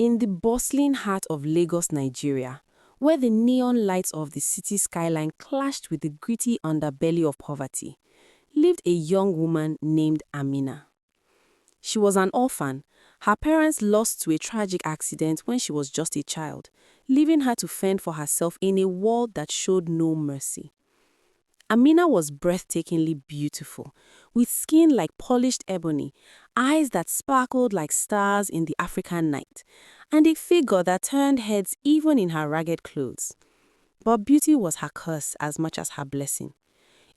In the bustling heart of Lagos, Nigeria, where the neon lights of the city skyline clashed with the gritty underbelly of poverty, lived a young woman named Amina. She was an orphan. Her parents lost to a tragic accident when she was just a child, leaving her to fend for herself in a world that showed no mercy. Amina was breathtakingly beautiful, with skin like polished ebony, eyes that sparkled like stars in the African night, and a figure that turned heads even in her ragged clothes. But beauty was her curse as much as her blessing.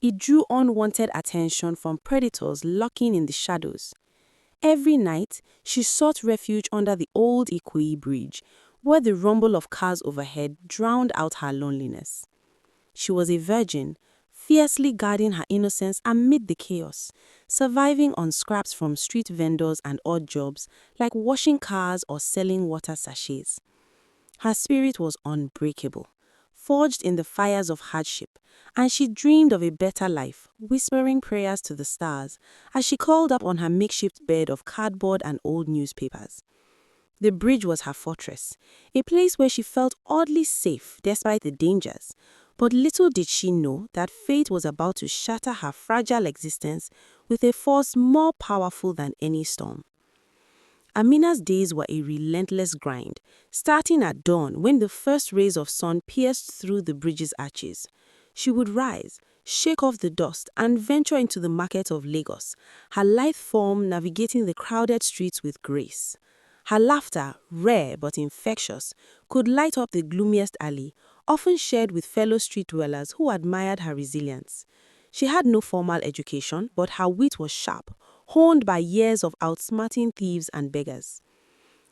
It drew unwanted attention from predators lurking in the shadows. Every night, she sought refuge under the old Ikoyi Bridge, where the rumble of cars overhead drowned out her loneliness. She was a virgin, fiercely guarding her innocence amid the chaos, surviving on scraps from street vendors and odd jobs like washing cars or selling water sachets. Her spirit was unbreakable, forged in the fires of hardship, and she dreamed of a better life, whispering prayers to the stars as she curled up on her makeshift bed of cardboard and old newspapers. The bridge was her fortress, a place where she felt oddly safe despite the dangers. But little did she know that fate was about to shatter her fragile existence with a force more powerful than any storm. Amina's days were a relentless grind, starting at dawn when the first rays of sun pierced through the bridge's arches. She would rise, shake off the dust, and venture into the market of Lagos, her lithe form navigating the crowded streets with grace. Her laughter, rare but infectious, could light up the gloomiest alley, often shared with fellow street dwellers who admired her resilience. She had no formal education, but her wit was sharp, honed by years of outsmarting thieves and beggars.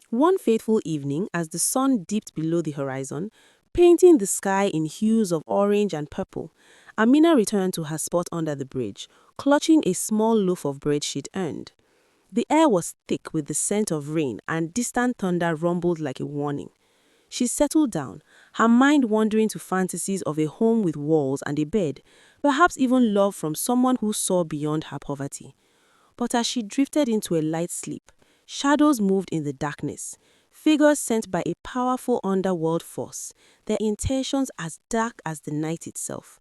One fateful evening, as the sun dipped below the horizon, painting the sky in hues of orange and purple, Amina returned to her spot under the bridge, clutching a small loaf of bread she'd earned. The air was thick with the scent of rain, and distant thunder rumbled like a warning. She settled down, her mind wandering to fantasies of a home with walls and a bed, perhaps even love from someone who saw beyond her poverty. But as she drifted into a light sleep, shadows moved in the darkness, figures sent by a powerful underworld force, their intentions as dark as the night itself.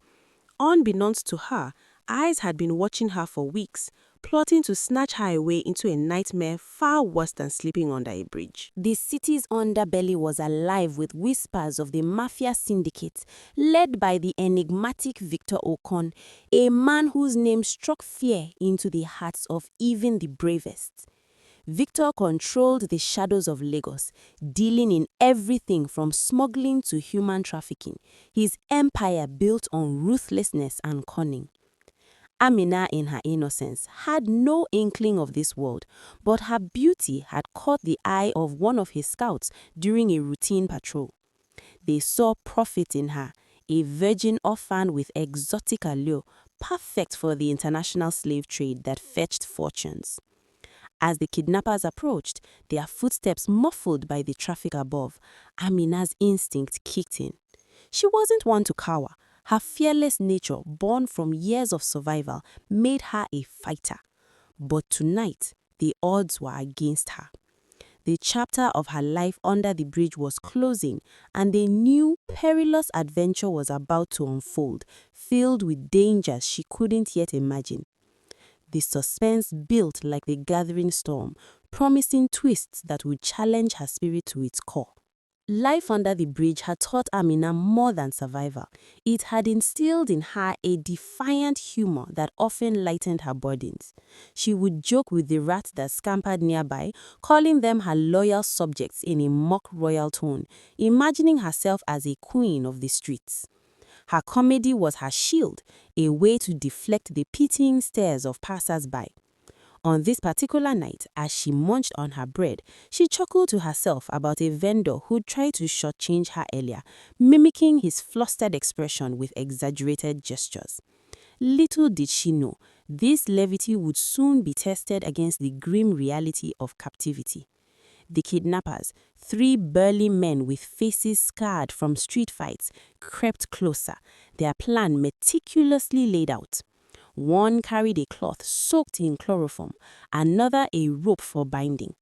Unbeknownst to her, eyes had been watching her for weeks, plotting to snatch her away into a nightmare far worse than sleeping under a bridge. The city's underbelly was alive with whispers of the mafia syndicate, led by the enigmatic Victor Okon, a man whose name struck fear into the hearts of even the bravest. Victor controlled the shadows of Lagos, dealing in everything from smuggling to human trafficking, his empire built on ruthlessness and cunning. Amina, in her innocence, had no inkling of this world, but her beauty had caught the eye of one of his scouts during a routine patrol. They saw profit in her, a virgin orphan with exotic allure, perfect for the international slave trade that fetched fortunes. As the kidnappers approached, their footsteps muffled by the traffic above, Amina's instinct kicked in. She wasn't one to cower. Her fearless nature, born from years of survival, made her a fighter. But tonight, the odds were against her. The chapter of her life under the bridge was closing, and a new, perilous adventure was about to unfold, filled with dangers she couldn't yet imagine. The suspense built like the gathering storm, promising twists that would challenge her spirit to its core. Life under the bridge had taught Amina more than survival. It had instilled in her a defiant humor that often lightened her burdens. She would joke with the rats that scampered nearby, calling them her loyal subjects in a mock royal tone, imagining herself as a queen of the streets. Her comedy was her shield, a way to deflect the pitying stares of passers-by. On this particular night, as she munched on her bread, she chuckled to herself about a vendor who'd tried to shortchange her earlier, mimicking his flustered expression with exaggerated gestures. Little did she know, this levity would soon be tested against the grim reality of captivity. The kidnappers, 3 burly men with faces scarred from street fights, crept closer, their plan meticulously laid out. One carried a cloth soaked in chloroform, another a rope for binding.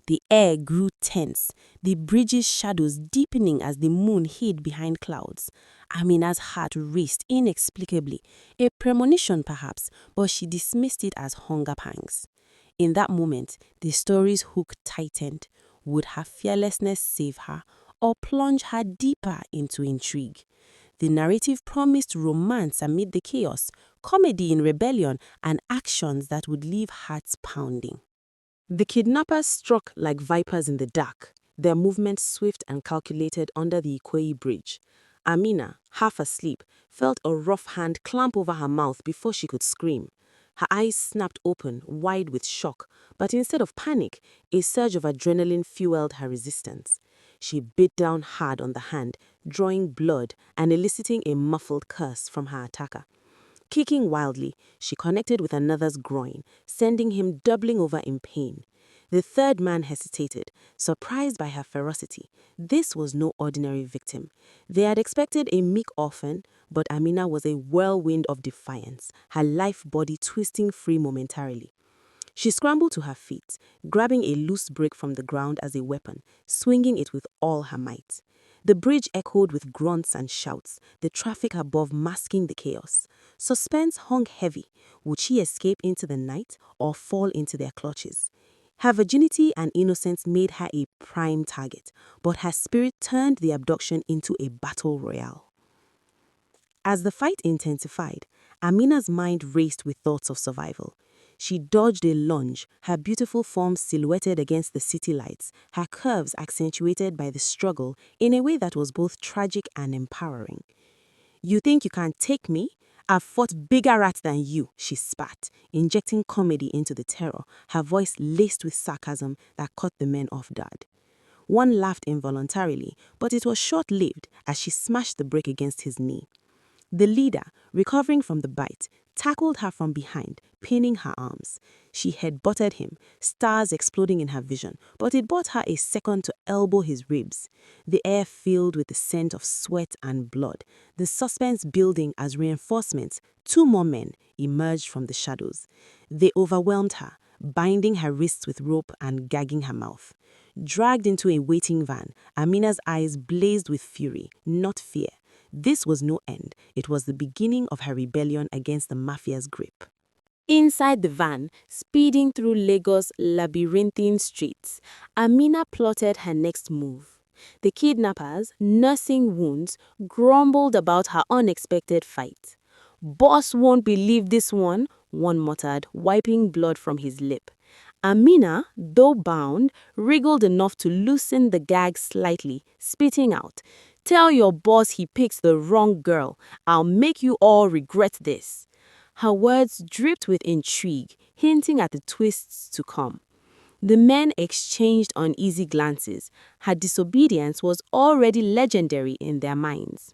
The air grew tense, the bridge's shadows deepening as the moon hid behind clouds. Amina's heart raced inexplicably, a premonition perhaps, but she dismissed it as hunger pangs. In that moment, the story's hook tightened. Would her fearlessness save her, or plunge her deeper into intrigue? The narrative promised romance amid the chaos, comedy in rebellion, and actions that would leave hearts pounding. The kidnappers struck like vipers in the dark, their movements swift and calculated under the Ikoyi Bridge. Amina, half asleep, felt a rough hand clamp over her mouth before she could scream. Her eyes snapped open, wide with shock, but instead of panic, a surge of adrenaline fueled her resistance. She bit down hard on the hand, drawing blood and eliciting a muffled curse from her attacker. Kicking wildly, she connected with another's groin, sending him doubling over in pain. The third man hesitated, surprised by her ferocity. This was no ordinary victim. They had expected a meek orphan, but Amina was a whirlwind of defiance, her life body twisting free momentarily. She scrambled to her feet, grabbing a loose brick from the ground as a weapon, swinging it with all her might. The bridge echoed with grunts and shouts, the traffic above masking the chaos. Suspense hung heavy. Would she escape into the night or fall into their clutches? Her virginity and innocence made her a prime target, but her spirit turned the abduction into a battle royale. As the fight intensified, Amina's mind raced with thoughts of survival. She dodged a lunge, her beautiful form silhouetted against the city lights, her curves accentuated by the struggle in a way that was both tragic and empowering. "You think you can take me? I've fought bigger rats than you," she spat, injecting comedy into the terror, her voice laced with sarcasm that caught the men off guard. One laughed involuntarily, but it was short-lived as she smashed the brick against his knee. The leader, recovering from the bite, tackled her from behind, pinning her arms. She head-butted him, stars exploding in her vision, but it bought her a second to elbow his ribs. The air filled with the scent of sweat and blood, the suspense building as reinforcements. 2 more men emerged from the shadows. They overwhelmed her, binding her wrists with rope and gagging her mouth. Dragged into a waiting van, Amina's eyes blazed with fury, not fear. This was no end. It was the beginning of her rebellion against the mafia's grip. Inside the van, speeding through Lagos' labyrinthine streets, Amina plotted her next move. The kidnappers, nursing wounds, grumbled about her unexpected fight. "Boss won't believe this one," one muttered, wiping blood from his lip. Amina, though bound, wriggled enough to loosen the gag slightly, spitting out, "Tell your boss he picked the wrong girl. I'll make you all regret this." Her words dripped with intrigue, hinting at the twists to come. The men exchanged uneasy glances. Her disobedience was already legendary in their minds.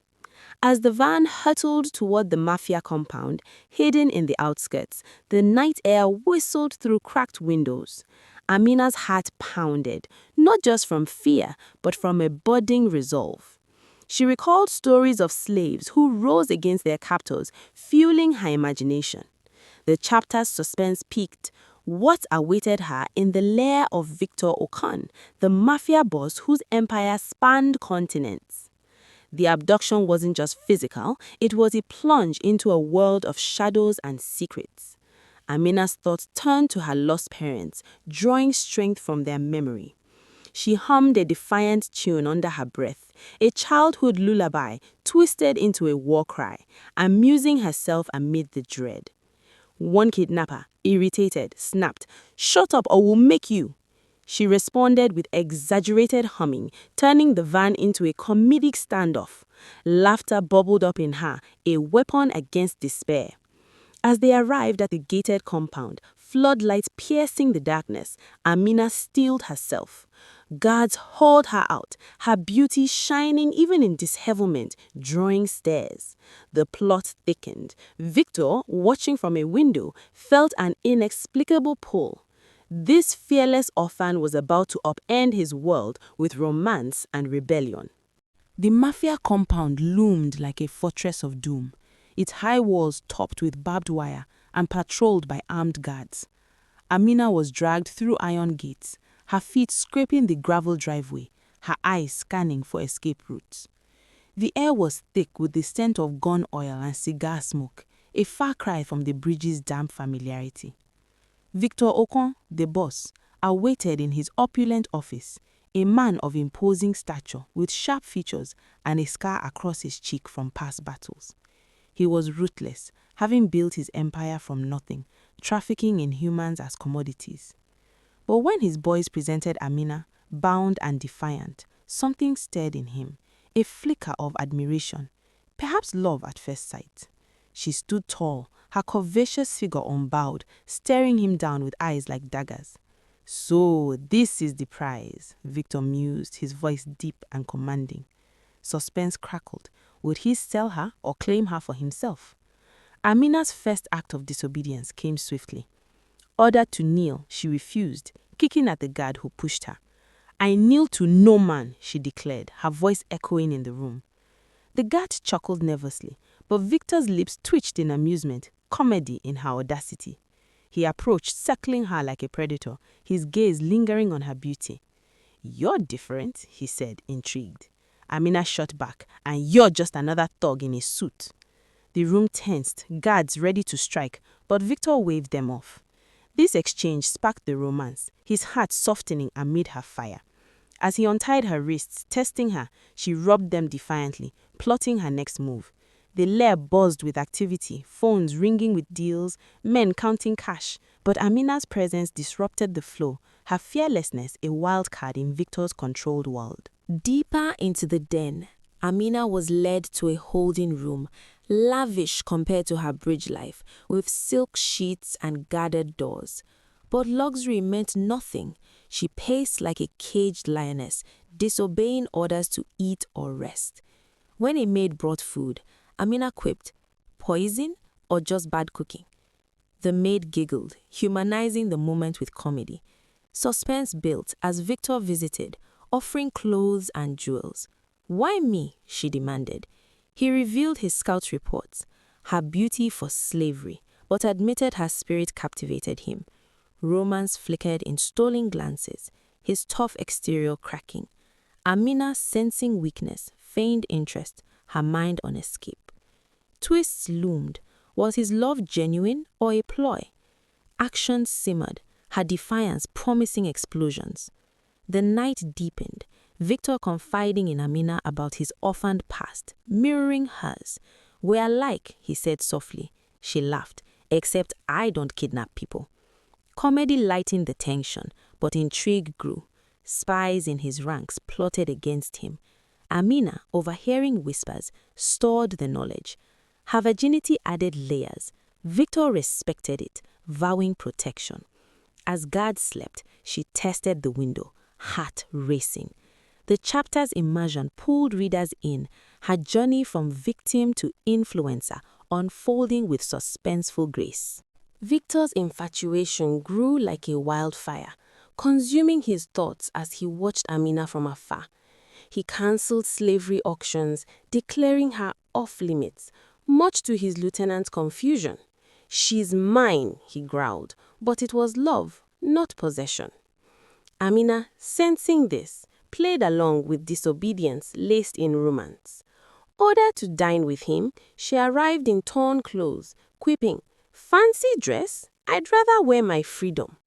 As the van hurtled toward the mafia compound, hidden in the outskirts, the night air whistled through cracked windows. Amina's heart pounded, not just from fear, but from a budding resolve. She recalled stories of slaves who rose against their captors, fueling her imagination. The chapter's suspense peaked. What awaited her in the lair of Victor Okon, the mafia boss whose empire spanned continents? The abduction wasn't just physical, it was a plunge into a world of shadows and secrets. Amina's thoughts turned to her lost parents, drawing strength from their memory. She hummed a defiant tune under her breath, a childhood lullaby twisted into a war cry, amusing herself amid the dread. One kidnapper, irritated, snapped, "Shut up or we'll make you." She responded with exaggerated humming, turning the van into a comedic standoff. Laughter bubbled up in her, a weapon against despair. As they arrived at the gated compound, floodlights piercing the darkness, Amina steeled herself. Guards hauled her out, her beauty shining even in dishevelment, drawing stares. The plot thickened. Victor, watching from a window, felt an inexplicable pull. This fearless orphan was about to upend his world with romance and rebellion. The mafia compound loomed like a fortress of doom, its high walls topped with barbed wire and patrolled by armed guards. Amina was dragged through iron gates, her feet scraping the gravel driveway, her eyes scanning for escape routes. The air was thick with the scent of gun oil and cigar smoke, a far cry from the bridge's damp familiarity. Victor Okon, the boss, awaited in his opulent office, a man of imposing stature with sharp features and a scar across his cheek from past battles. He was ruthless, having built his empire from nothing, trafficking in humans as commodities. But when his boys presented Amina, bound and defiant, something stirred in him, a flicker of admiration, perhaps love at first sight. She stood tall, her curvaceous figure unbowed, staring him down with eyes like daggers. "So, this is the prize," Victor mused, his voice deep and commanding. Suspense crackled. Would he sell her or claim her for himself? Amina's first act of disobedience came swiftly. Ordered to kneel, she refused, kicking at the guard who pushed her. "I kneel to no man," she declared, her voice echoing in the room. The guard chuckled nervously, but Victor's lips twitched in amusement, comedy in her audacity. He approached, circling her like a predator, his gaze lingering on her beauty. "You're different," he said, intrigued. Amina shot back, "And you're just another thug in a suit." The room tensed, guards ready to strike, but Victor waved them off. This exchange sparked the romance, his heart softening amid her fire. As he untied her wrists, testing her, she rubbed them defiantly, plotting her next move. The lair buzzed with activity, phones ringing with deals, men counting cash. But Amina's presence disrupted the flow, her fearlessness a wild card in Victor's controlled world. Deeper into the den, Amina was led to a holding room, lavish compared to her bridge life, with silk sheets and guarded doors. But luxury meant nothing. She paced like a caged lioness, disobeying orders to eat or rest. When a maid brought food, Amina quipped, "Poison or just bad cooking?" The maid giggled, humanizing the moment with comedy. Suspense built as Victor visited, offering clothes and jewels. "Why me?" she demanded. He revealed his scout reports, her beauty for slavery, but admitted her spirit captivated him. Romance flickered in stolen glances, his tough exterior cracking. Amina, sensing weakness, feigned interest, her mind on escape. Twists loomed. Was his love genuine or a ploy? Action simmered, her defiance promising explosions. The night deepened, Victor confiding in Amina about his orphaned past, mirroring hers. "We're alike," he said softly. She laughed, "Except I don't kidnap people." Comedy lightened the tension, but intrigue grew. Spies in his ranks plotted against him. Amina, overhearing whispers, stored the knowledge. Her virginity added layers. Victor respected it, vowing protection. As guards slept, she tested the window, heart racing. The chapter's immersion pulled readers in, her journey from victim to influencer unfolding with suspenseful grace. Victor's infatuation grew like a wildfire, consuming his thoughts as he watched Amina from afar. He cancelled slavery auctions, declaring her off-limits, much to his lieutenant's confusion. "She's mine," he growled, but it was love, not possession. Amina, sensing this, played along with disobedience laced in romance. Ordered to dine with him, she arrived in torn clothes, quipping, "Fancy dress? I'd rather wear my freedom."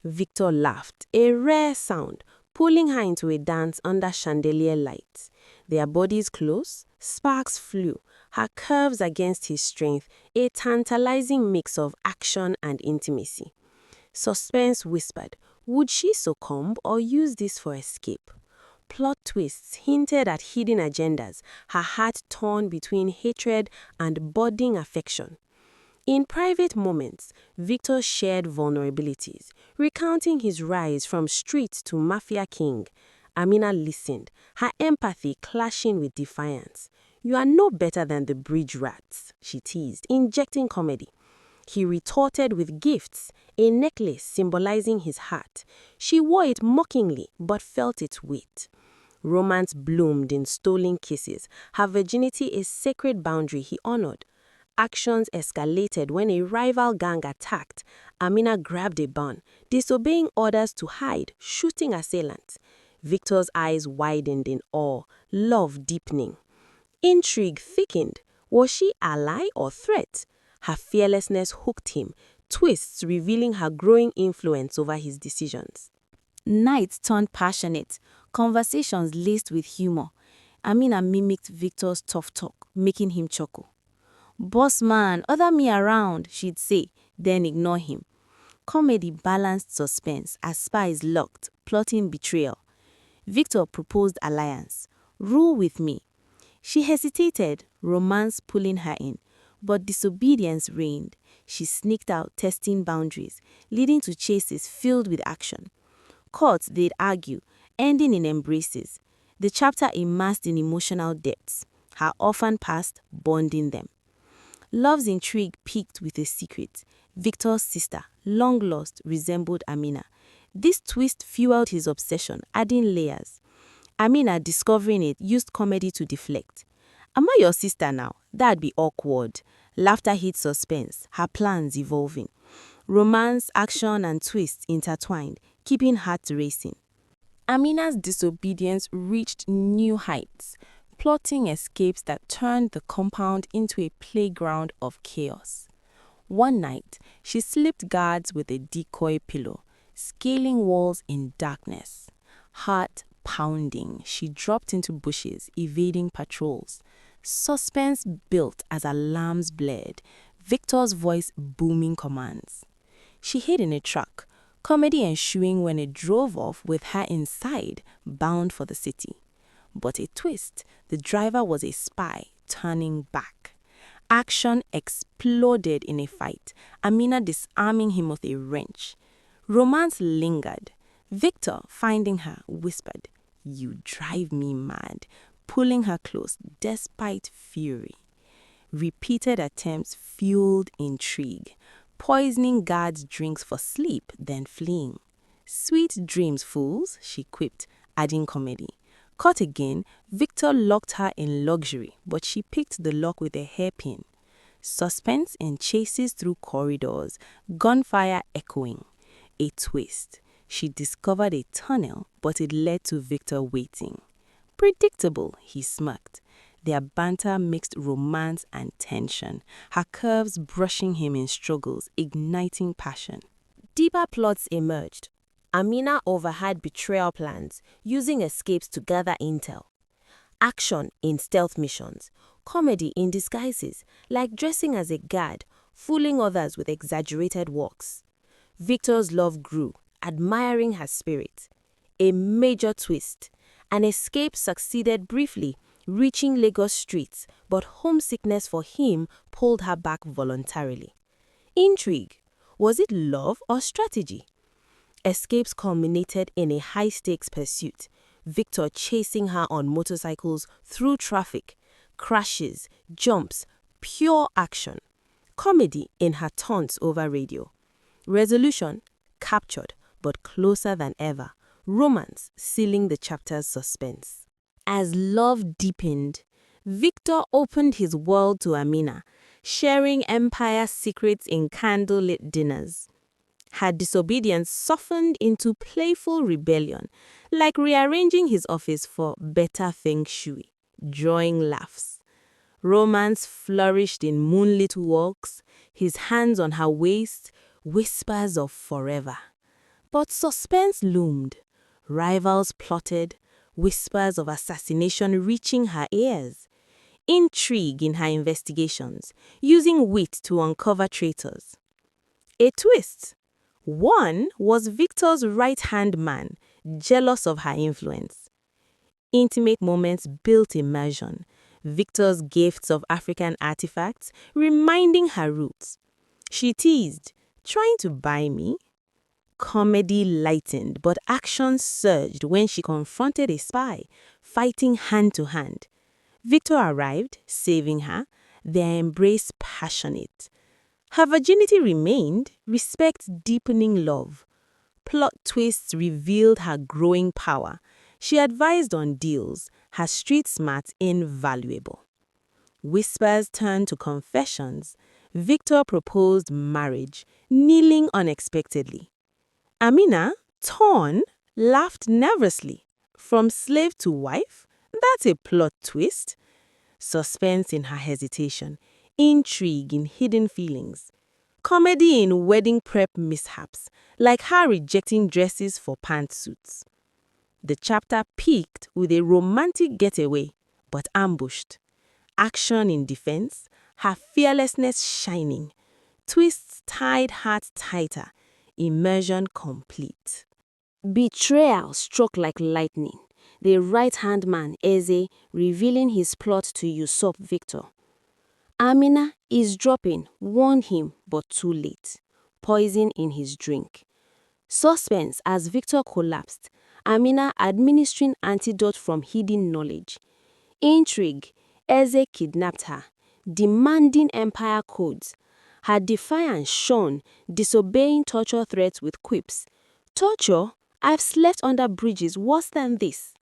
Victor laughed, a rare sound, pulling her into a dance under chandelier lights. Their bodies close, sparks flew, her curves against his strength, a tantalizing mix of action and intimacy. Suspense whispered, would she succumb or use this for escape? Plot twists hinted at hidden agendas, her heart torn between hatred and budding affection. In private moments, Victor shared vulnerabilities, recounting his rise from street to mafia king. Amina listened, her empathy clashing with defiance. "You are no better than the bridge rats," she teased, injecting comedy. He retorted with gifts, a necklace symbolizing his heart. She wore it mockingly, but felt its weight. Romance bloomed in stolen kisses, her virginity a sacred boundary he honored. Actions escalated when a rival gang attacked. Amina grabbed a gun, disobeying orders to hide, shooting assailants. Victor's eyes widened in awe, love deepening. Intrigue thickened. Was she ally or threat? Her fearlessness hooked him, twists revealing her growing influence over his decisions. Nights turned passionate, conversations laced with humor. Amina mimicked Victor's tough talk, making him chuckle. "Boss man, order me around," she'd say, then ignore him. Comedy balanced suspense as spies locked, plotting betrayal. Victor proposed alliance. "Rule with me." She hesitated, romance pulling her in, but disobedience reigned. She sneaked out, testing boundaries, leading to chases filled with action. Courts, they'd argue, ending in embraces. The chapter immersed in emotional depths, her orphan past bonding them. Love's intrigue peaked with a secret. Victor's sister, long lost, resembled Amina. This twist fueled his obsession, adding layers. Amina, discovering it, used comedy to deflect. "Am I your sister now? That'd be awkward." Laughter hit suspense, her plans evolving. Romance, action, and twists intertwined, keeping hearts racing. Amina's disobedience reached new heights, plotting escapes that turned the compound into a playground of chaos. One night, she slipped guards with a decoy pillow, scaling walls in darkness. Heart pounding, she dropped into bushes, evading patrols. Suspense built as alarms blared, Victor's voice booming commands. She hid in a truck, comedy ensuing when it drove off with her inside, bound for the city. But a twist, the driver was a spy, turning back. Action exploded in a fight, Amina disarming him with a wrench. Romance lingered. Victor, finding her, whispered, "You drive me mad," pulling her close despite fury. Repeated attempts fueled intrigue, poisoning guards' drinks for sleep, then fleeing. "Sweet dreams, fools," she quipped, adding comedy. Caught again, Victor locked her in luxury, but she picked the lock with a hairpin. Suspense in chases through corridors, gunfire echoing. A twist. She discovered a tunnel, but it led to Victor waiting. "Predictable," he smirked. Their banter mixed romance and tension, her curves brushing him in struggles, igniting passion. Deeper plots emerged. Amina overheard betrayal plans, using escapes to gather intel. Action in stealth missions, comedy in disguises, like dressing as a guard, fooling others with exaggerated walks. Victor's love grew, admiring her spirit. A major twist. An escape succeeded briefly, reaching Lagos streets, but homesickness for him pulled her back voluntarily. Intrigue. Was it love or strategy? Escapes culminated in a high-stakes pursuit, Victor chasing her on motorcycles through traffic, crashes, jumps, pure action. Comedy in her taunts over radio. Resolution, captured, but closer than ever. Romance sealing the chapter's suspense. As love deepened, Victor opened his world to Amina, sharing empire secrets in candlelit dinners. Her disobedience softened into playful rebellion, like rearranging his office for better feng shui, drawing laughs. Romance flourished in moonlit walks, his hands on her waist, whispers of forever. But suspense loomed. Rivals plotted, whispers of assassination reaching her ears. Intrigue in her investigations, using wit to uncover traitors. A twist. One was Victor's right-hand man, jealous of her influence. Intimate moments built immersion. Victor's gifts of African artifacts, reminding her roots. She teased, "Trying to buy me?" Comedy lightened, but action surged when she confronted a spy, fighting hand to hand. Victor arrived, saving her, their embrace passionate. Her virginity remained, respect deepening love. Plot twists revealed her growing power. She advised on deals, her street smarts invaluable. Whispers turned to confessions. Victor proposed marriage, kneeling unexpectedly. Amina, torn, laughed nervously. From slave to wife? That's a plot twist. Suspense in her hesitation, intrigue in hidden feelings. Comedy in wedding prep mishaps, like her rejecting dresses for pantsuits. The chapter peaked with a romantic getaway, but ambushed. Action in defense, her fearlessness shining. Twists tied heart tighter, immersion complete. Betrayal struck like lightning. The right-hand man, Eze, revealing his plot to usurp Victor. Amina, eavesdropping, warned him, but too late. Poison in his drink. Suspense as Victor collapsed. Amina administering antidote from hidden knowledge. Intrigue. Eze kidnapped her, demanding empire codes. Her defiance shone, disobeying torture threats with quips. Torture? I've slept under bridges worse than this.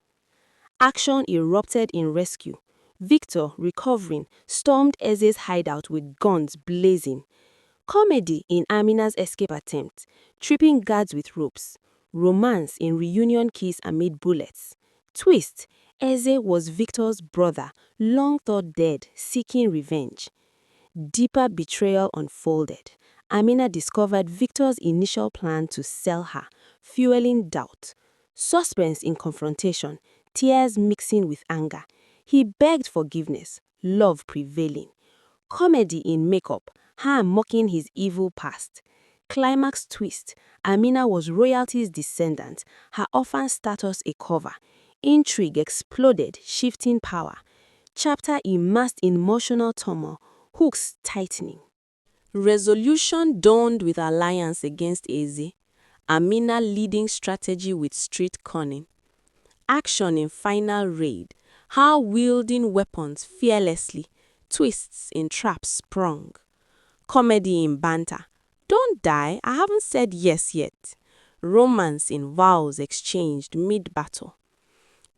Action erupted in rescue. Victor, recovering, stormed Eze's hideout with guns blazing. Comedy in Amina's escape attempt, tripping guards with ropes. Romance in reunion kiss amid bullets. Twist, Eze was Victor's brother, long thought dead, seeking revenge. Deeper betrayal unfolded. Amina discovered Victor's initial plan to sell her, fueling doubt. Suspense in confrontation, tears mixing with anger. He begged forgiveness, love prevailing. Comedy in makeup, her mocking his evil past. Climax twist, Amina was royalty's descendant, her orphan status a cover. Intrigue exploded, shifting power. Chapter immersed in emotional turmoil, hooks tightening. Resolution dawned with alliance against Eze. Amina leading strategy with street cunning. Action in final raid, her wielding weapons fearlessly, twists in traps sprung. Comedy in banter, don't die, I haven't said yes yet. Romance in vows exchanged mid-battle.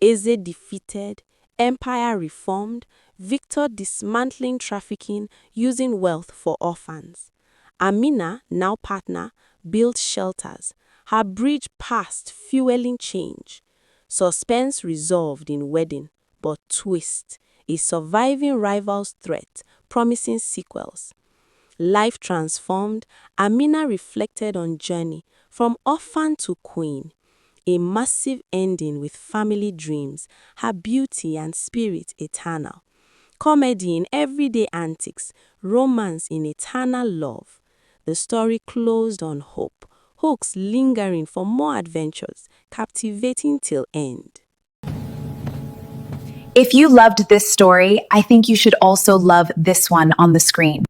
Eze defeated, empire reformed, Victor dismantling trafficking, using wealth for orphans. Amina, now partner, built shelters, her bridge passed fueling change. Suspense resolved in wedding, but twist, a surviving rival's threat, promising sequels. Life transformed, Amina reflected on journey from orphan to queen. A massive ending with family dreams, her beauty and spirit eternal. Comedy in everyday antics, romance in eternal love. The story closed on hope, hooks lingering for more adventures, captivating till end. If you loved this story, I think you should also love this one on the screen.